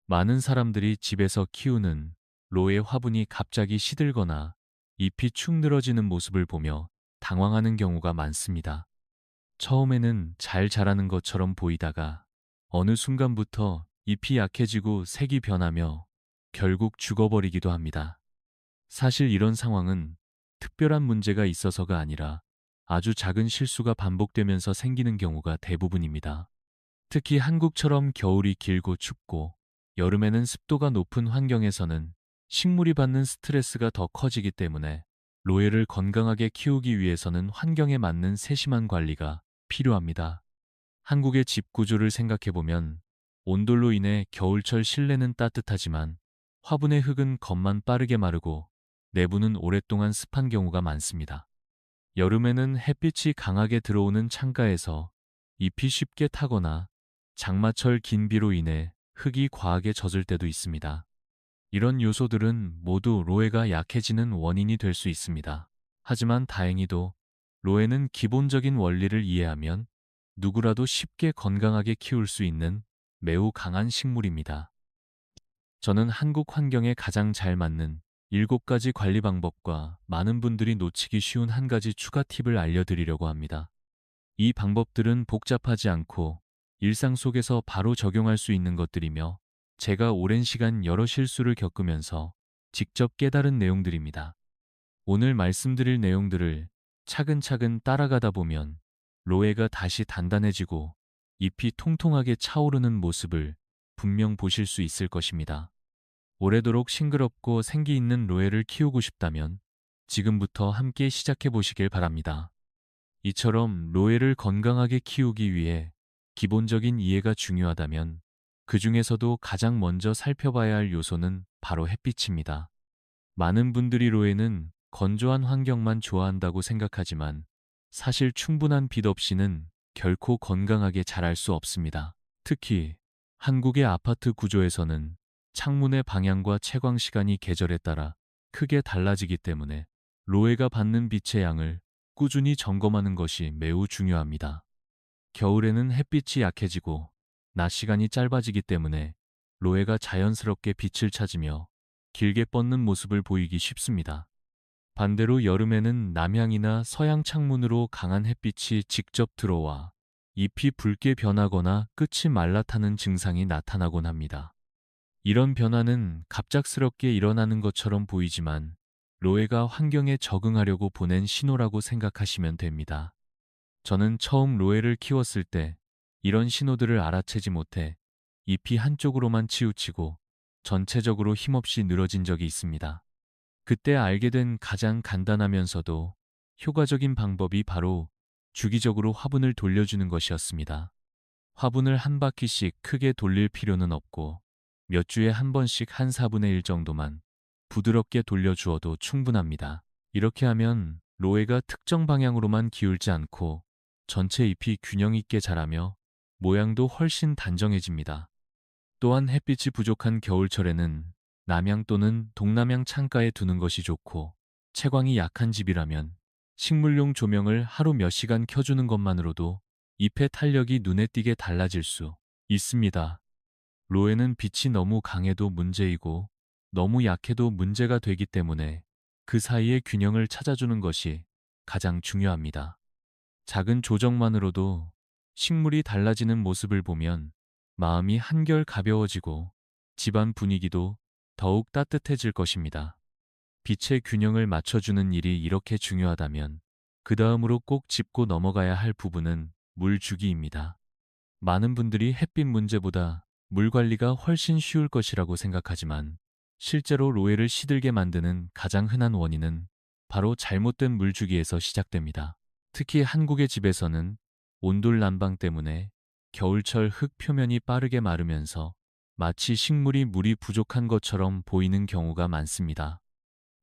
많은 사람들이 집에서 키우는 로의 화분이 갑자기 시들거나 잎이 축 늘어지는 모습을 보며 당황하는 경우가 많습니다. 처음에는 잘 자라는 것처럼 보이다가 어느 순간부터 잎이 약해지고 색이 변하며 결국 죽어버리기도 합니다. 사실 이런 상황은 특별한 문제가 있어서가 아니라 아주 작은 실수가 반복되면서 생기는 경우가 대부분입니다. 특히 한국처럼 겨울이 길고 춥고 여름에는 습도가 높은 환경에서는 식물이 받는 스트레스가 더 커지기 때문에 로에를 건강하게 키우기 위해서는 환경에 맞는 세심한 관리가 필요합니다. 한국의 집 구조를 생각해보면 온돌로 인해 겨울철 실내는 따뜻하지만 화분의 흙은 겉만 빠르게 마르고 내부는 오랫동안 습한 경우가 많습니다. 여름에는 햇빛이 강하게 들어오는 창가에서 잎이 쉽게 타거나 장마철 긴 비로 인해 흙이 과하게 젖을 때도 있습니다. 이런 요소들은 모두 로에가 약해지는 원인이 될 수 있습니다. 하지만 다행히도 로에는 기본적인 원리를 이해하면 누구라도 쉽게 건강하게 키울 수 있는 매우 강한 식물입니다. 저는 한국 환경에 가장 잘 맞는 7가지 관리 방법과 많은 분들이 놓치기 쉬운 한 가지 추가 팁을 알려드리려고 합니다. 이 방법들은 복잡하지 않고 일상 속에서 바로 적용할 수 있는 것들이며 제가 오랜 시간 여러 실수를 겪으면서 직접 깨달은 내용들입니다. 오늘 말씀드릴 내용들을 차근차근 따라가다 보면 로에가 다시 단단해지고 잎이 통통하게 차오르는 모습을 분명 보실 수 있을 것입니다. 오래도록 싱그럽고 생기 있는 로에를 키우고 싶다면 지금부터 함께 시작해 보시길 바랍니다. 이처럼 로에를 건강하게 키우기 위해 기본적인 이해가 중요하다면 그 중에서도 가장 먼저 살펴봐야 할 요소는 바로 햇빛입니다. 많은 분들이 로에는 건조한 환경만 좋아한다고 생각하지만 사실 충분한 빛 없이는 결코 건강하게 자랄 수 없습니다. 특히 한국의 아파트 구조에서는 창문의 방향과 채광 시간이 계절에 따라 크게 달라지기 때문에 로에가 받는 빛의 양을 꾸준히 점검하는 것이 매우 중요합니다. 겨울에는 햇빛이 약해지고 낮 시간이 짧아지기 때문에 로에가 자연스럽게 빛을 찾으며 길게 뻗는 모습을 보이기 쉽습니다. 반대로 여름에는 남향이나 서양 창문으로 강한 햇빛이 직접 들어와 잎이 붉게 변하거나 끝이 말라타는 증상이 나타나곤 합니다. 이런 변화는 갑작스럽게 일어나는 것처럼 보이지만 로에가 환경에 적응하려고 보낸 신호라고 생각하시면 됩니다. 저는 처음 로에를 키웠을 때 이런 신호들을 알아채지 못해 잎이 한쪽으로만 치우치고 전체적으로 힘없이 늘어진 적이 있습니다. 그때 알게 된 가장 간단하면서도 효과적인 방법이 바로 주기적으로 화분을 돌려주는 것이었습니다. 화분을 한 바퀴씩 크게 돌릴 필요는 없고 몇 주에 한 번씩 한 4분의 1 정도만 부드럽게 돌려주어도 충분합니다. 이렇게 하면 로에가 특정 방향으로만 기울지 않고 전체 잎이 균형 있게 자라며 모양도 훨씬 단정해집니다. 또한 햇빛이 부족한 겨울철에는 남향 또는 동남향 창가에 두는 것이 좋고 채광이 약한 집이라면 식물용 조명을 하루 몇 시간 켜주는 것만으로도 잎의 탄력이 눈에 띄게 달라질 수 있습니다. 로에는 빛이 너무 강해도 문제이고 너무 약해도 문제가 되기 때문에 그 사이의 균형을 찾아주는 것이 가장 중요합니다. 작은 조정만으로도 식물이 달라지는 모습을 보면 마음이 한결 가벼워지고 집안 분위기도 더욱 따뜻해질 것입니다. 빛의 균형을 맞춰주는 일이 이렇게 중요하다면 그 다음으로 꼭 짚고 넘어가야 할 부분은 물 주기입니다. 많은 분들이 햇빛 문제보다 물 관리가 훨씬 쉬울 것이라고 생각하지만 실제로 로에를 시들게 만드는 가장 흔한 원인은 바로 잘못된 물 주기에서 시작됩니다. 특히 한국의 집에서는 온돌 난방 때문에 겨울철 흙 표면이 빠르게 마르면서 마치 식물이 물이 부족한 것처럼 보이는 경우가 많습니다.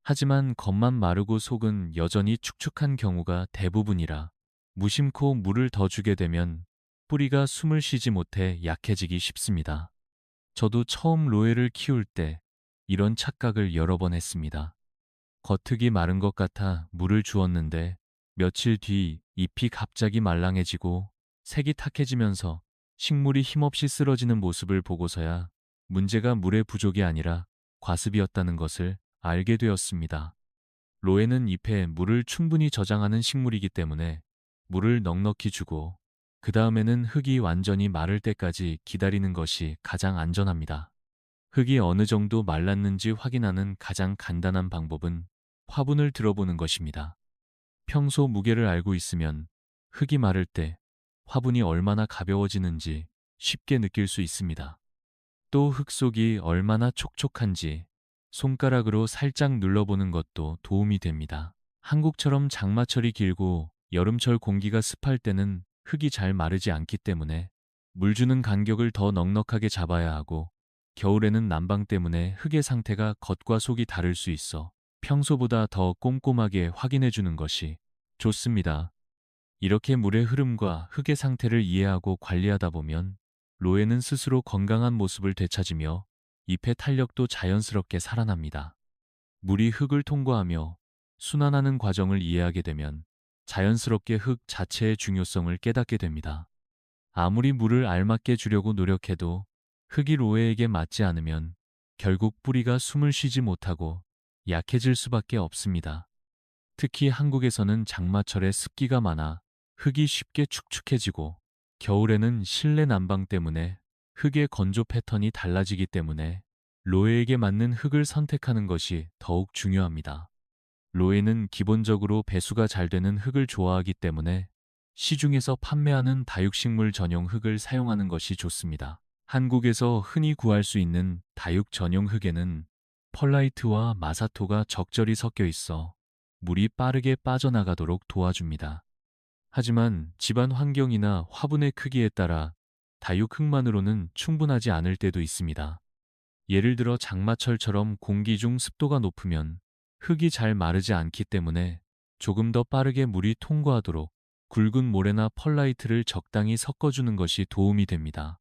하지만 겉만 마르고 속은 여전히 축축한 경우가 대부분이라 무심코 물을 더 주게 되면 뿌리가 숨을 쉬지 못해 약해지기 쉽습니다. 저도 처음 로에를 키울 때 이런 착각을 여러 번 했습니다. 겉흙이 마른 것 같아 물을 주었는데 며칠 뒤 잎이 갑자기 말랑해지고 색이 탁해지면서 식물이 힘없이 쓰러지는 모습을 보고서야 문제가 물의 부족이 아니라 과습이었다는 것을 알게 되었습니다. 로에는 잎에 물을 충분히 저장하는 식물이기 때문에 물을 넉넉히 주고 그 다음에는 흙이 완전히 마를 때까지 기다리는 것이 가장 안전합니다. 흙이 어느 정도 말랐는지 확인하는 가장 간단한 방법은 화분을 들어보는 것입니다. 평소 무게를 알고 있으면 흙이 마를 때 화분이 얼마나 가벼워지는지 쉽게 느낄 수 있습니다. 또 흙 속이 얼마나 촉촉한지 손가락으로 살짝 눌러보는 것도 도움이 됩니다. 한국처럼 장마철이 길고 여름철 공기가 습할 때는 흙이 잘 마르지 않기 때문에 물 주는 간격을 더 넉넉하게 잡아야 하고 겨울에는 난방 때문에 흙의 상태가 겉과 속이 다를 수 있어 평소보다 더 꼼꼼하게 확인해 주는 것이 좋습니다. 이렇게 물의 흐름과 흙의 상태를 이해하고 관리하다 보면 로에는 스스로 건강한 모습을 되찾으며 잎의 탄력도 자연스럽게 살아납니다. 물이 흙을 통과하며 순환하는 과정을 이해하게 되면 자연스럽게 흙 자체의 중요성을 깨닫게 됩니다. 아무리 물을 알맞게 주려고 노력해도 흙이 로에에게 맞지 않으면 결국 뿌리가 숨을 쉬지 못하고 약해질 수밖에 없습니다. 특히 한국에서는 장마철에 습기가 많아 흙이 쉽게 축축해지고 겨울에는 실내 난방 때문에 흙의 건조 패턴이 달라지기 때문에 로에에게 맞는 흙을 선택하는 것이 더욱 중요합니다. 로에는 기본적으로 배수가 잘 되는 흙을 좋아하기 때문에 시중에서 판매하는 다육식물 전용 흙을 사용하는 것이 좋습니다. 한국에서 흔히 구할 수 있는 다육 전용 흙에는 펄라이트와 마사토가 적절히 섞여 있어 물이 빠르게 빠져나가도록 도와줍니다. 하지만 집안 환경이나 화분의 크기에 따라 다육 흙만으로는 충분하지 않을 때도 있습니다. 예를 들어 장마철처럼 공기 중 습도가 높으면 흙이 잘 마르지 않기 때문에 조금 더 빠르게 물이 통과하도록 굵은 모래나 펄라이트를 적당히 섞어주는 것이 도움이 됩니다.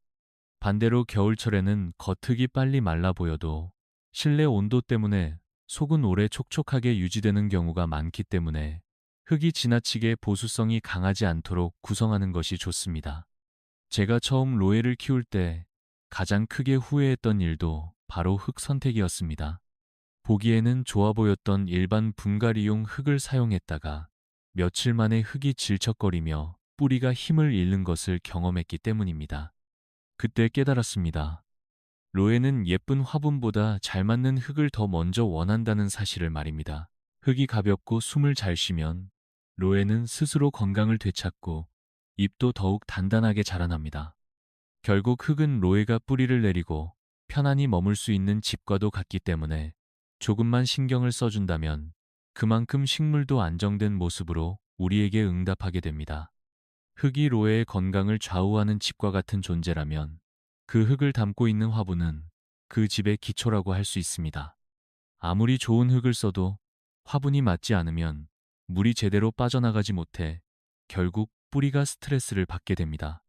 반대로 겨울철에는 겉흙이 빨리 말라 보여도 실내 온도 때문에 속은 오래 촉촉하게 유지되는 경우가 많기 때문에 흙이 지나치게 보수성이 강하지 않도록 구성하는 것이 좋습니다. 제가 처음 로에를 키울 때 가장 크게 후회했던 일도 바로 흙 선택이었습니다. 보기에는 좋아 보였던 일반 분갈이용 흙을 사용했다가 며칠 만에 흙이 질척거리며 뿌리가 힘을 잃는 것을 경험했기 때문입니다. 그때 깨달았습니다. 로에는 예쁜 화분보다 잘 맞는 흙을 더 먼저 원한다는 사실을 말입니다. 흙이 가볍고 숨을 잘 쉬면 로에는 스스로 건강을 되찾고 잎도 더욱 단단하게 자라납니다. 결국 흙은 로에가 뿌리를 내리고 편안히 머물 수 있는 집과도 같기 때문에 조금만 신경을 써준다면 그만큼 식물도 안정된 모습으로 우리에게 응답하게 됩니다. 흙이 로에의 건강을 좌우하는 집과 같은 존재라면 그 흙을 담고 있는 화분은 그 집의 기초라고 할 수 있습니다. 아무리 좋은 흙을 써도 화분이 맞지 않으면 물이 제대로 빠져나가지 못해 결국 뿌리가 스트레스를 받게 됩니다.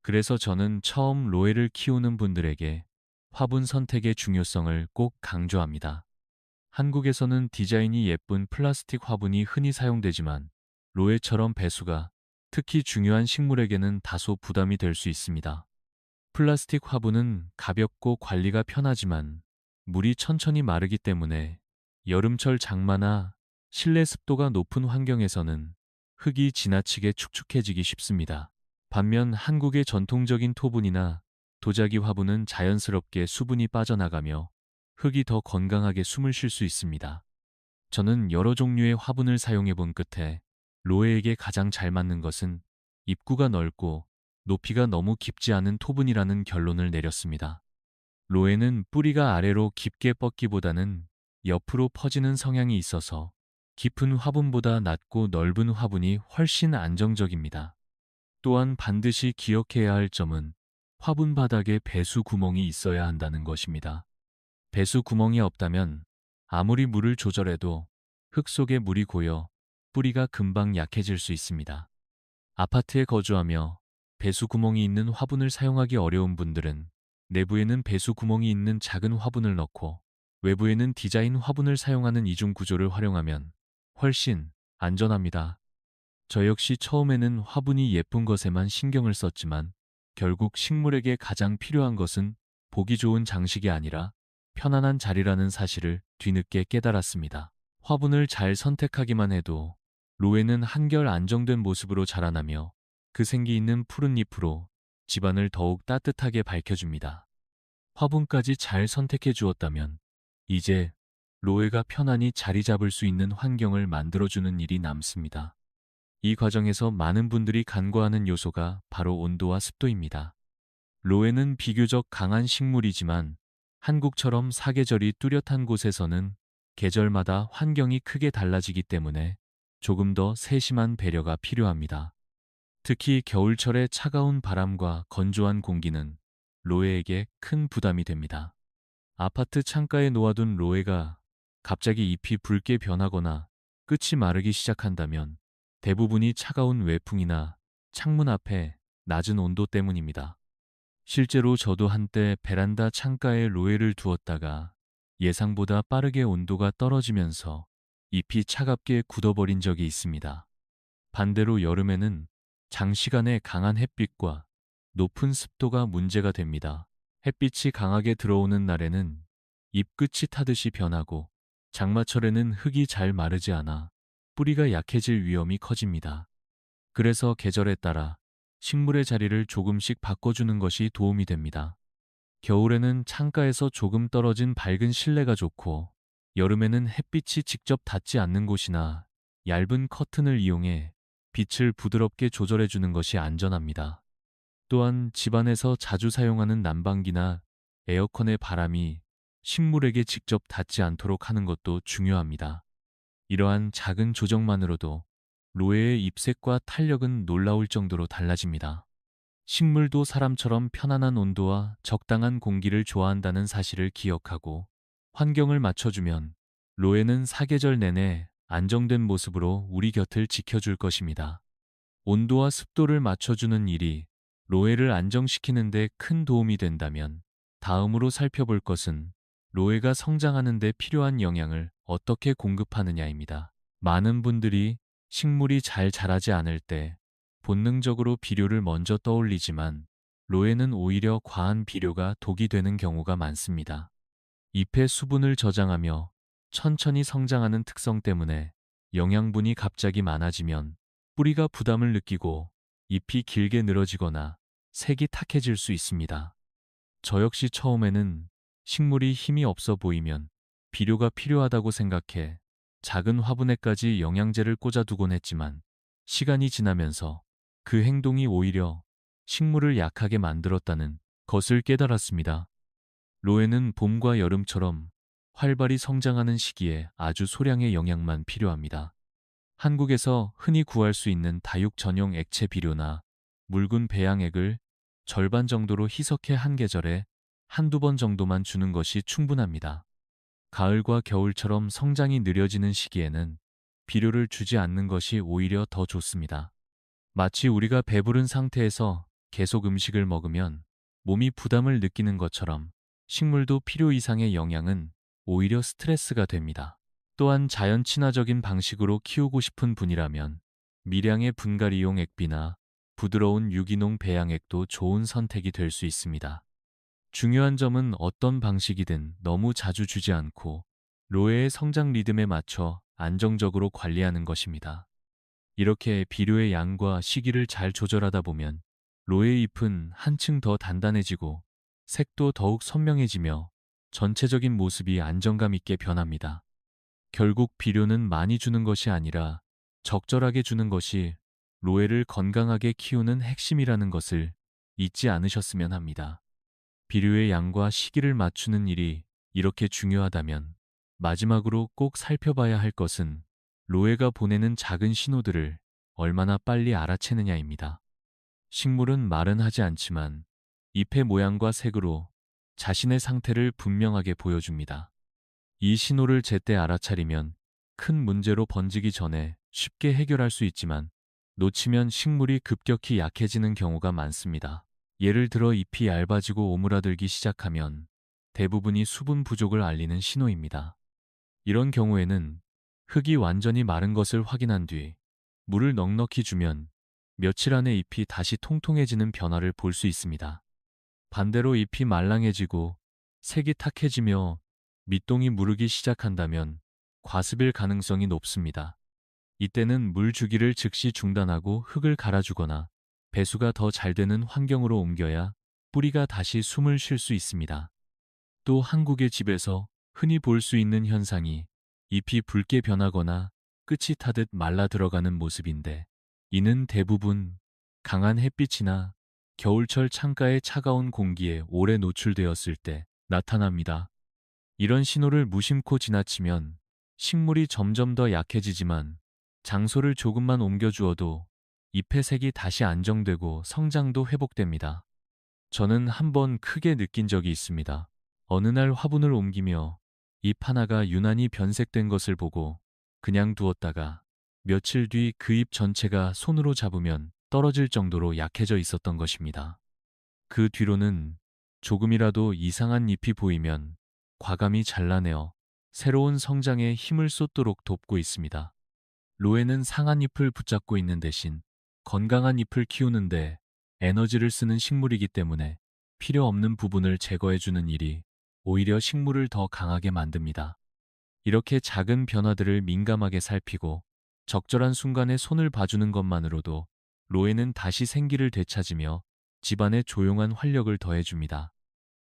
그래서 저는 처음 로에를 키우는 분들에게 화분 선택의 중요성을 꼭 강조합니다. 한국에서는 디자인이 예쁜 플라스틱 화분이 흔히 사용되지만 로에처럼 배수가 특히 중요한 식물에게는 다소 부담이 될 수 있습니다. 플라스틱 화분은 가볍고 관리가 편하지만 물이 천천히 마르기 때문에 여름철 장마나 실내 습도가 높은 환경에서는 흙이 지나치게 축축해지기 쉽습니다. 반면 한국의 전통적인 토분이나 도자기 화분은 자연스럽게 수분이 빠져나가며 흙이 더 건강하게 숨을 쉴 수 있습니다. 저는 여러 종류의 화분을 사용해 본 끝에 로에에게 가장 잘 맞는 것은 입구가 넓고 높이가 너무 깊지 않은 토분이라는 결론을 내렸습니다. 로에는 뿌리가 아래로 깊게 뻗기보다는 옆으로 퍼지는 성향이 있어서 깊은 화분보다 낮고 넓은 화분이 훨씬 안정적입니다. 또한 반드시 기억해야 할 점은 화분 바닥에 배수 구멍이 있어야 한다는 것입니다. 배수 구멍이 없다면 아무리 물을 조절해도 흙 속에 물이 고여 뿌리가 금방 약해질 수 있습니다. 아파트에 거주하며 배수 구멍이 있는 화분을 사용하기 어려운 분들은 내부에는 배수 구멍이 있는 작은 화분을 넣고 외부에는 디자인 화분을 사용하는 이중 구조를 활용하면 훨씬 안전합니다. 저 역시 처음에는 화분이 예쁜 것에만 신경을 썼지만 결국 식물에게 가장 필요한 것은 보기 좋은 장식이 아니라 편안한 자리라는 사실을 뒤늦게 깨달았습니다. 화분을 잘 선택하기만 해도 로에는 한결 안정된 모습으로 자라나며 그 생기 있는 푸른 잎으로 집안을 더욱 따뜻하게 밝혀줍니다. 화분까지 잘 선택해 주었다면 이제 로에가 편안히 자리 잡을 수 있는 환경을 만들어주는 일이 남습니다. 이 과정에서 많은 분들이 간과하는 요소가 바로 온도와 습도입니다. 로에는 비교적 강한 식물이지만 한국처럼 사계절이 뚜렷한 곳에서는 계절마다 환경이 크게 달라지기 때문에 조금 더 세심한 배려가 필요합니다. 특히 겨울철의 차가운 바람과 건조한 공기는 로에에게 큰 부담이 됩니다. 아파트 창가에 놓아둔 로에가 갑자기 잎이 붉게 변하거나 끝이 마르기 시작한다면 대부분이 차가운 외풍이나 창문 앞에 낮은 온도 때문입니다. 실제로 저도 한때 베란다 창가에 로에를 두었다가 예상보다 빠르게 온도가 떨어지면서 잎이 차갑게 굳어버린 적이 있습니다. 반대로 여름에는 장시간의 강한 햇빛과 높은 습도가 문제가 됩니다. 햇빛이 강하게 들어오는 날에는 잎끝이 타듯이 변하고 장마철에는 흙이 잘 마르지 않아 뿌리가 약해질 위험이 커집니다. 그래서 계절에 따라 식물의 자리를 조금씩 바꿔주는 것이 도움이 됩니다. 겨울에는 창가에서 조금 떨어진 밝은 실내가 좋고 여름에는 햇빛이 직접 닿지 않는 곳이나 얇은 커튼을 이용해 빛을 부드럽게 조절해 주는 것이 안전합니다. 또한 집안에서 자주 사용하는 난방기나 에어컨의 바람이 식물에게 직접 닿지 않도록 하는 것도 중요합니다. 이러한 작은 조정만으로도 로에의 잎색과 탄력은 놀라울 정도로 달라집니다. 식물도 사람처럼 편안한 온도와 적당한 공기를 좋아한다는 사실을 기억하고 환경을 맞춰주면 로에는 사계절 내내 안정된 모습으로 우리 곁을 지켜줄 것입니다. 온도와 습도를 맞춰주는 일이 로에를 안정시키는 데 큰 도움이 된다면 다음으로 살펴볼 것은 로에가 성장하는 데 필요한 영양을 어떻게 공급하느냐입니다. 많은 분들이 식물이 잘 자라지 않을 때 본능적으로 비료를 먼저 떠올리지만 로에는 오히려 과한 비료가 독이 되는 경우가 많습니다. 잎의 수분을 저장하며 천천히 성장하는 특성 때문에 영양분이 갑자기 많아지면 뿌리가 부담을 느끼고 잎이 길게 늘어지거나 색이 탁해질 수 있습니다. 저 역시 처음에는 식물이 힘이 없어 보이면 비료가 필요하다고 생각해 작은 화분에까지 영양제를 꽂아두곤 했지만 시간이 지나면서 그 행동이 오히려 식물을 약하게 만들었다는 것을 깨달았습니다. 로에는 봄과 여름처럼 활발히 성장하는 시기에 아주 소량의 영양만 필요합니다. 한국에서 흔히 구할 수 있는 다육 전용 액체 비료나 묽은 배양액을 절반 정도로 희석해 한 계절에 한두 번 정도만 주는 것이 충분합니다. 가을과 겨울처럼 성장이 느려지는 시기에는 비료를 주지 않는 것이 오히려 더 좋습니다. 마치 우리가 배부른 상태에서 계속 음식을 먹으면 몸이 부담을 느끼는 것처럼 식물도 필요 이상의 영양은 오히려 스트레스가 됩니다. 또한 자연 친화적인 방식으로 키우고 싶은 분이라면 미량의 분갈이용 액비나 부드러운 유기농 배양액도 좋은 선택이 될 수 있습니다. 중요한 점은 어떤 방식이든 너무 자주 주지 않고 로에의 성장 리듬에 맞춰 안정적으로 관리하는 것입니다. 이렇게 비료의 양과 시기를 잘 조절하다 보면 로에의 잎은 한층 더 단단해지고 색도 더욱 선명해지며 전체적인 모습이 안정감 있게 변합니다. 결국 비료는 많이 주는 것이 아니라 적절하게 주는 것이 로에를 건강하게 키우는 핵심이라는 것을 잊지 않으셨으면 합니다. 비료의 양과 시기를 맞추는 일이 이렇게 중요하다면 마지막으로 꼭 살펴봐야 할 것은 로에가 보내는 작은 신호들을 얼마나 빨리 알아채느냐입니다. 식물은 말은 하지 않지만 잎의 모양과 색으로 자신의 상태를 분명하게 보여줍니다. 이 신호를 제때 알아차리면 큰 문제로 번지기 전에 쉽게 해결할 수 있지만 놓치면 식물이 급격히 약해지는 경우가 많습니다. 예를 들어 잎이 얇아지고 오므라들기 시작하면 대부분이 수분 부족을 알리는 신호입니다. 이런 경우에는 흙이 완전히 마른 것을 확인한 뒤 물을 넉넉히 주면 며칠 안에 잎이 다시 통통해지는 변화를 볼 수 있습니다. 반대로 잎이 말랑해지고 색이 탁해지며 밑동이 무르기 시작한다면 과습일 가능성이 높습니다. 이때는 물 주기를 즉시 중단하고 흙을 갈아주거나 배수가 더 잘 되는 환경으로 옮겨야 뿌리가 다시 숨을 쉴 수 있습니다. 또 한국의 집에서 흔히 볼 수 있는 현상이 잎이 붉게 변하거나 끝이 타듯 말라 들어가는 모습인데, 이는 대부분 강한 햇빛이나 겨울철 창가의 차가운 공기에 오래 노출되었을 때 나타납니다. 이런 신호를 무심코 지나치면 식물이 점점 더 약해지지만, 장소를 조금만 옮겨주어도 잎의 색이 다시 안정되고 성장도 회복됩니다. 저는 한번 크게 느낀 적이 있습니다. 어느 날 화분을 옮기며 잎 하나가 유난히 변색된 것을 보고 그냥 두었다가 며칠 뒤 그 잎 전체가 손으로 잡으면 떨어질 정도로 약해져 있었던 것입니다. 그 뒤로는 조금이라도 이상한 잎이 보이면 과감히 잘라내어 새로운 성장에 힘을 쏟도록 돕고 있습니다. 로에는 상한 잎을 붙잡고 있는 대신 건강한 잎을 키우는데 에너지를 쓰는 식물이기 때문에 필요 없는 부분을 제거해주는 일이 오히려 식물을 더 강하게 만듭니다. 이렇게 작은 변화들을 민감하게 살피고 적절한 순간에 손을 봐주는 것만으로도 로에는 다시 생기를 되찾으며 집안에 조용한 활력을 더해줍니다.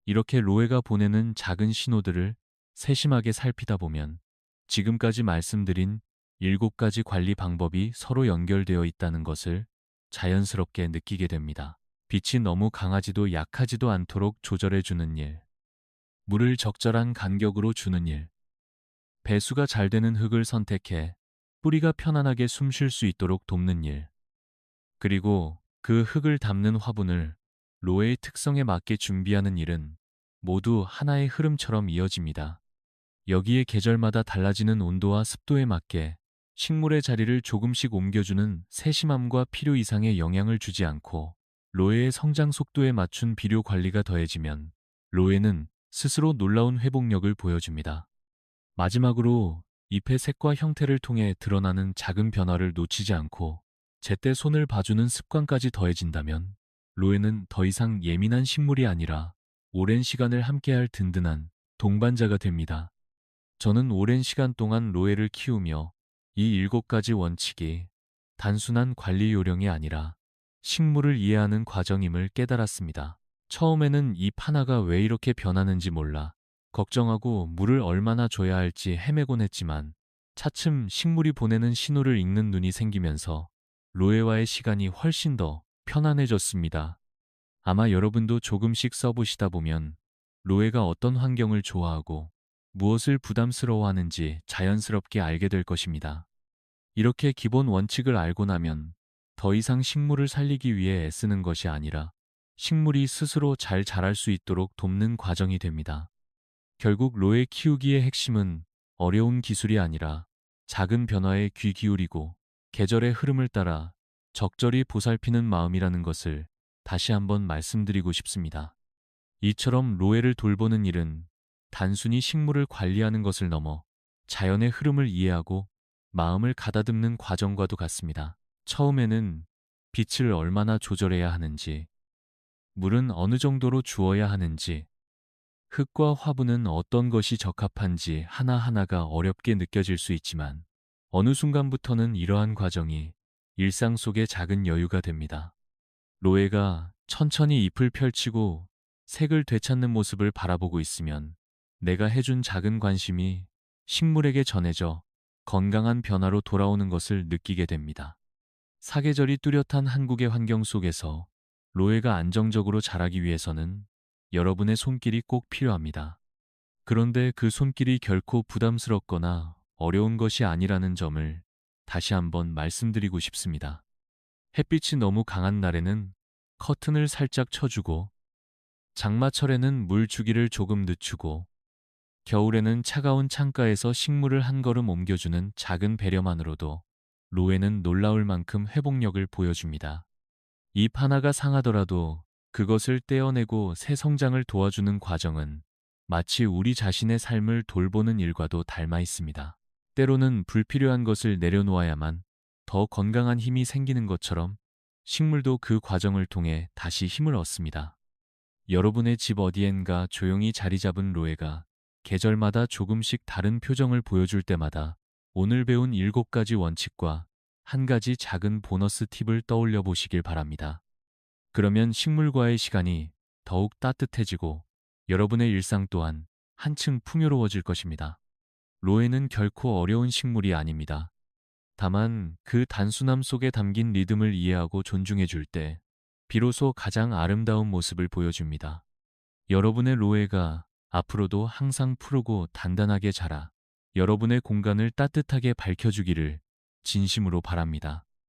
이렇게 로에가 보내는 작은 신호들을 세심하게 살피다 보면 지금까지 말씀드린 7가지 관리 방법이 서로 연결되어 있다는 것을 자연스럽게 느끼게 됩니다. 빛이 너무 강하지도 약하지도 않도록 조절해주는 일, 물을 적절한 간격으로 주는 일, 배수가 잘 되는 흙을 선택해 뿌리가 편안하게 숨 쉴 수 있도록 돕는 일, 그리고 그 흙을 담는 화분을 로에의 특성에 맞게 준비하는 일은 모두 하나의 흐름처럼 이어집니다. 여기에 계절마다 달라지는 온도와 습도에 맞게 식물의 자리를 조금씩 옮겨주는 세심함과 필요 이상의 영향을 주지 않고 로에의 성장 속도에 맞춘 비료 관리가 더해지면 로에는 스스로 놀라운 회복력을 보여줍니다. 마지막으로 잎의 색과 형태를 통해 드러나는 작은 변화를 놓치지 않고 제때 손을 봐주는 습관까지 더해진다면 로에는 더 이상 예민한 식물이 아니라 오랜 시간을 함께할 든든한 동반자가 됩니다. 저는 오랜 시간 동안 로에를 키우며 이 7가지 원칙이 단순한 관리 요령이 아니라 식물을 이해하는 과정임을 깨달았습니다. 처음에는 잎 하나가 왜 이렇게 변하는지 몰라 걱정하고 물을 얼마나 줘야 할지 헤매곤 했지만, 차츰 식물이 보내는 신호를 읽는 눈이 생기면서 로에와의 시간이 훨씬 더 편안해졌습니다. 아마 여러분도 조금씩 써보시다 보면 로에가 어떤 환경을 좋아하고 무엇을 부담스러워하는지 자연스럽게 알게 될 것입니다. 이렇게 기본 원칙을 알고 나면 더 이상 식물을 살리기 위해 애쓰는 것이 아니라 식물이 스스로 잘 자랄 수 있도록 돕는 과정이 됩니다. 결국 로에 키우기의 핵심은 어려운 기술이 아니라 작은 변화에 귀 기울이고 계절의 흐름을 따라 적절히 보살피는 마음이라는 것을 다시 한번 말씀드리고 싶습니다. 이처럼 로에를 돌보는 일은 단순히 식물을 관리하는 것을 넘어 자연의 흐름을 이해하고 마음을 가다듬는 과정과도 같습니다. 처음에는 빛을 얼마나 조절해야 하는지, 물은 어느 정도로 주어야 하는지, 흙과 화분은 어떤 것이 적합한지 하나하나가 어렵게 느껴질 수 있지만, 어느 순간부터는 이러한 과정이 일상 속의 작은 여유가 됩니다. 로에가 천천히 잎을 펼치고 색을 되찾는 모습을 바라보고 있으면 내가 해준 작은 관심이 식물에게 전해져 건강한 변화로 돌아오는 것을 느끼게 됩니다. 사계절이 뚜렷한 한국의 환경 속에서 로에가 안정적으로 자라기 위해서는 여러분의 손길이 꼭 필요합니다. 그런데 그 손길이 결코 부담스럽거나 어려운 것이 아니라는 점을 다시 한번 말씀드리고 싶습니다. 햇빛이 너무 강한 날에는 커튼을 살짝 쳐주고, 장마철에는 물 주기를 조금 늦추고, 겨울에는 차가운 창가에서 식물을 한 걸음 옮겨주는 작은 배려만으로도 로에는 놀라울 만큼 회복력을 보여줍니다. 잎 하나가 상하더라도 그것을 떼어내고 새 성장을 도와주는 과정은 마치 우리 자신의 삶을 돌보는 일과도 닮아 있습니다. 때로는 불필요한 것을 내려놓아야만 더 건강한 힘이 생기는 것처럼 식물도 그 과정을 통해 다시 힘을 얻습니다. 여러분의 집 어디엔가 조용히 자리 잡은 로에가 계절마다 조금씩 다른 표정을 보여줄 때마다 오늘 배운 7가지 원칙과 한 가지 작은 보너스 팁을 떠올려 보시길 바랍니다. 그러면 식물과의 시간이 더욱 따뜻해지고 여러분의 일상 또한 한층 풍요로워질 것입니다. 로에는 결코 어려운 식물이 아닙니다. 다만 그 단순함 속에 담긴 리듬을 이해하고 존중해 줄 때 비로소 가장 아름다운 모습을 보여줍니다. 여러분의 로에가 앞으로도 항상 푸르고 단단하게 자라 여러분의 공간을 따뜻하게 밝혀주기를 진심으로 바랍니다.